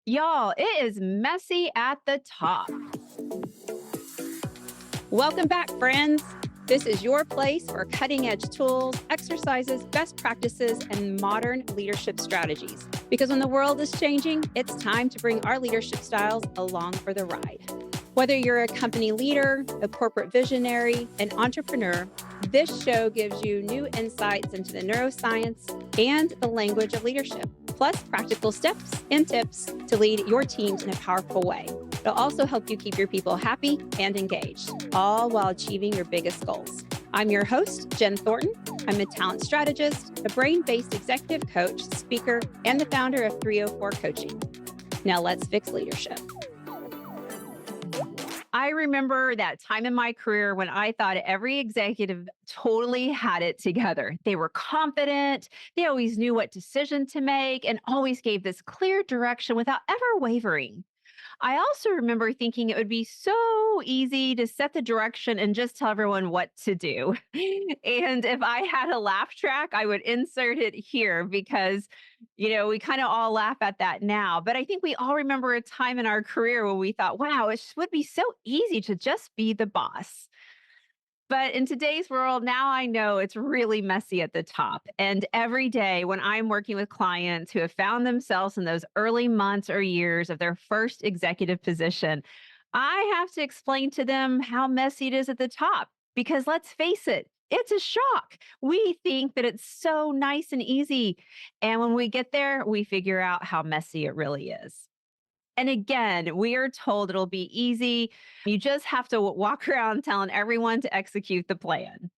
Y'all, it is messy at the top. Welcome back, friends. This is your place for cutting edge tools, exercises, best practices, and modern leadership strategies. Because when the world is changing, it's time to bring our leadership styles along for the ride. Whether you're a company leader, a corporate visionary, an entrepreneur, this show gives you new insights into the neuroscience and the language of leadership, plus practical steps and tips to lead your teams in a powerful way. It'll also help you keep your people happy and engaged, all while achieving your biggest goals. I'm your host, Jen Thornton. I'm a talent strategist, a brain-based executive coach, speaker, and the founder of 304 Coaching. Now let's fix leadership. I remember that time in my career when I thought every executive totally had it together. They were confident, they always knew what decision to make, and always gave this clear direction without ever wavering. I also remember thinking it would be so easy to set the direction and just tell everyone what to do. And if I had a laugh track, I would insert it here because, we kind of all laugh at that now. But I think we all remember a time in our career when we thought, wow, would be so easy to just be the boss. But in today's world, now I know it's really messy at the top. And every day when I'm working with clients who have found themselves in those early months or years of their first executive position, I have to explain to them how messy it is at the top. Because let's face it, it's a shock. We think that it's so nice and easy. And when we get there, we figure out how messy it really is. And again, we are told it'll be easy. You just have to walk around telling everyone to execute the plan.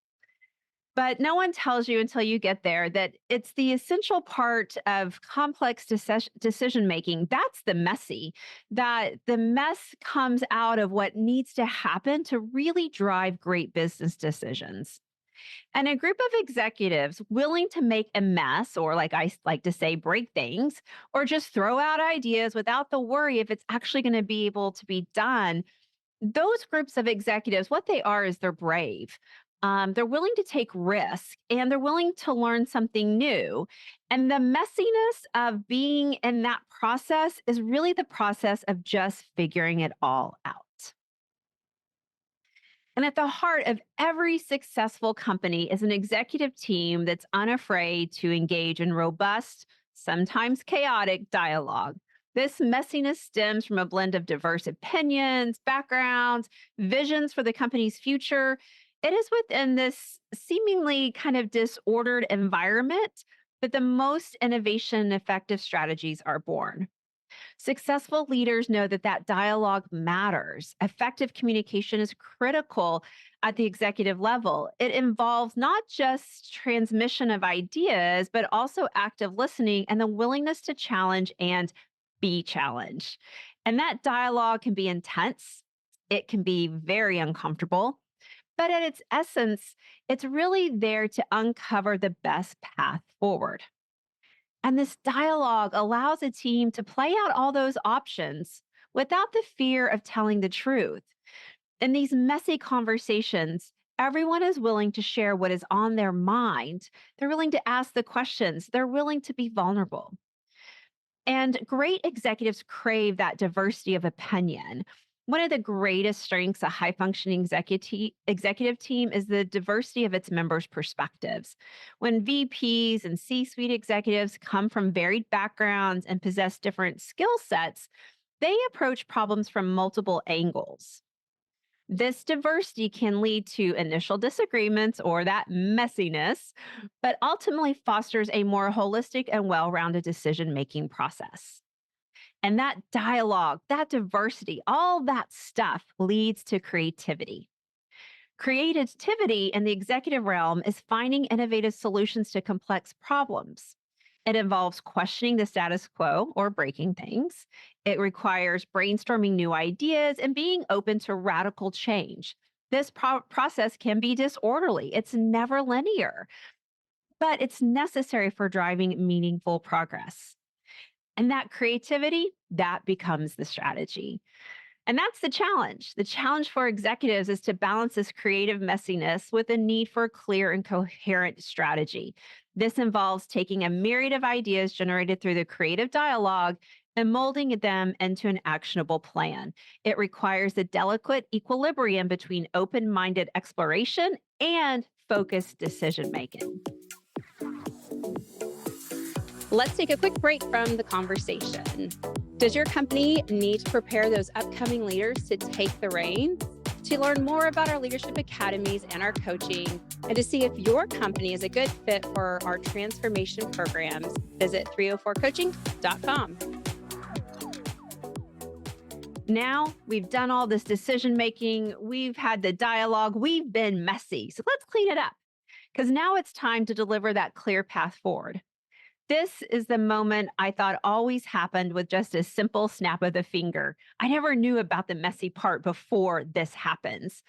But no one tells you until you get there that it's the essential part of complex decision making. That's the messy, that the mess comes out of what needs to happen to really drive great business decisions. And a group of executives willing to make a mess, or like like to say, break things, or just throw out ideas without the worry if it's actually going to be able to be done. Those groups of executives, what they are is they're brave. They're willing to take risk and they're willing to learn something new. And the messiness of being in that process is really the process of just figuring it all out. And at the heart of every successful company is an executive team that's unafraid to engage in robust, sometimes chaotic dialogue. This messiness stems from a blend of diverse opinions, backgrounds, visions for the company's future. It is within this seemingly kind of disordered environment that the most innovation and effective strategies are born. Successful leaders know that dialogue matters. Effective communication is critical at the executive level. It involves not just transmission of ideas, but also active listening and the willingness to challenge and be challenged. And that dialogue can be intense, it can be very uncomfortable. But at its essence, it's really there to uncover the best path forward. And this dialogue allows a team to play out all those options without the fear of telling the truth. In these messy conversations, everyone is willing to share what is on their mind. They're willing to ask the questions, they're willing to be vulnerable. And great executives crave that diversity of opinion. One of the greatest strengths a high functioning executive team is the diversity of its members' perspectives. When VPs and C suite executives come from varied backgrounds and possess different skill sets, they approach problems from multiple angles. This diversity can lead to initial disagreements or that messiness, but ultimately fosters a more holistic and well rounded decision making process. And that dialogue, that diversity, all that stuff leads to creativity. Creativity in the executive realm is finding innovative solutions to complex problems. It involves questioning the status quo or breaking things. It requires brainstorming new ideas and being open to radical change. This process can be disorderly, it's never linear, but it's necessary for driving meaningful progress. And that creativity, that becomes the strategy. And that's the challenge. The challenge for executives is to balance this creative messiness with a need for a clear and coherent strategy. This involves taking a myriad of ideas generated through the creative dialogue and molding them into an actionable plan. It requires a delicate equilibrium between open minded exploration and focused decision making. Let's take a quick break from the conversation. Does your company need to prepare those upcoming leaders to take the reins? To learn more about our leadership academies and our coaching, and to see if your company is a good fit for our transformation programs, visit 304coaching.com. Now we've done all this decision making, we've had the dialogue, we've been messy. So let's clean it up because now it's time to deliver that clear path forward. This is the moment I thought always happened with just a simple snap of the finger. I never knew about the messy part before this happens.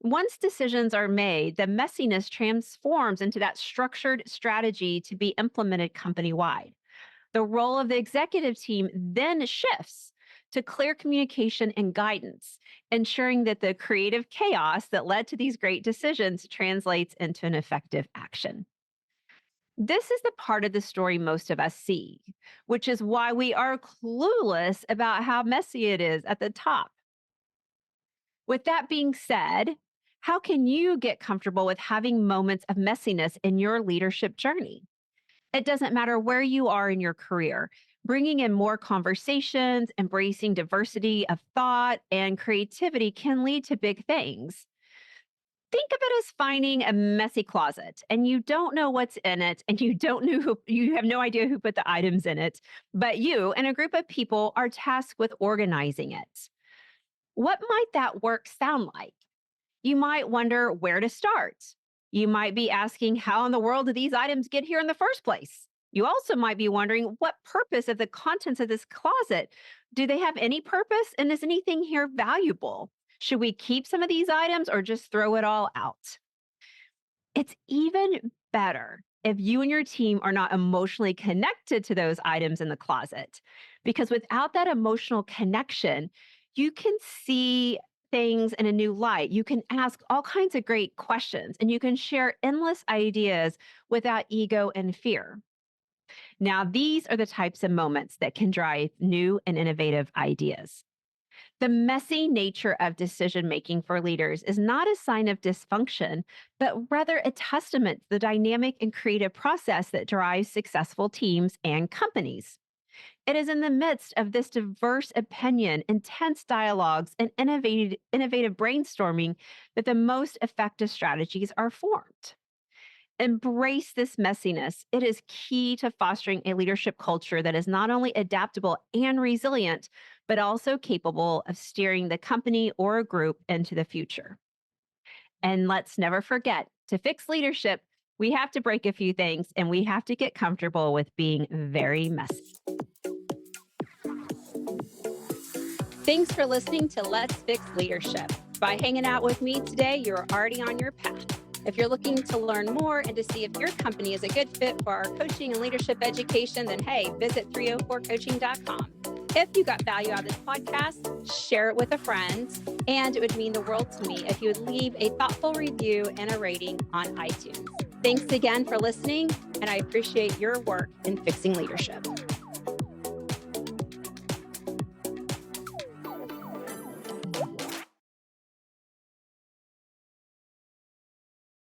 Once decisions are made, the messiness transforms into that structured strategy to be implemented company wide. The role of the executive team then shifts to clear communication and guidance, ensuring that the creative chaos that led to these great decisions translates into an effective action. This is the part of the story most of us see, which is why we are clueless about how messy it is at the top. With that being said, how can you get comfortable with having moments of messiness in your leadership journey? It doesn't matter where you are in your career. Bringing in more conversations, embracing diversity of thought and creativity can lead to big things. Think of it as finding a messy closet and you don't know what's in it and you don't know who you have no idea who put the items in it, but you and a group of people are tasked with organizing it. What might that work sound like? You might wonder where to start. You might be asking how in the world did these items get here in the first place? You also might be wondering what purpose of the contents of this closet? Do they have any purpose and is anything here valuable? Should we keep some of these items or just throw it all out? It's even better if you and your team are not emotionally connected to those items in the closet, because without that emotional connection, you can see things in a new light. You can ask all kinds of great questions and you can share endless ideas without ego and fear. Now, these are the types of moments that can drive new and innovative ideas. The messy nature of decision making for leaders is not a sign of dysfunction, but rather a testament to the dynamic and creative process that drives successful teams and companies. It is in the midst of this diverse opinion, intense dialogues, and innovative brainstorming that the most effective strategies are formed. Embrace this messiness. It is key to fostering a leadership culture that is not only adaptable and resilient, but also capable of steering the company or a group into the future. And let's never forget to fix leadership, we have to break a few things and we have to get comfortable with being very messy. Thanks for listening to Let's Fix Leadership. By hanging out with me today, you're already on your path. If you're looking to learn more and to see if your company is a good fit for our coaching and leadership education, then hey, visit 304coaching.com. If you got value out of this podcast, share it with a friend. And it would mean the world to me if you would leave a thoughtful review and a rating on iTunes. Thanks again for listening, and I appreciate your work in fixing leadership.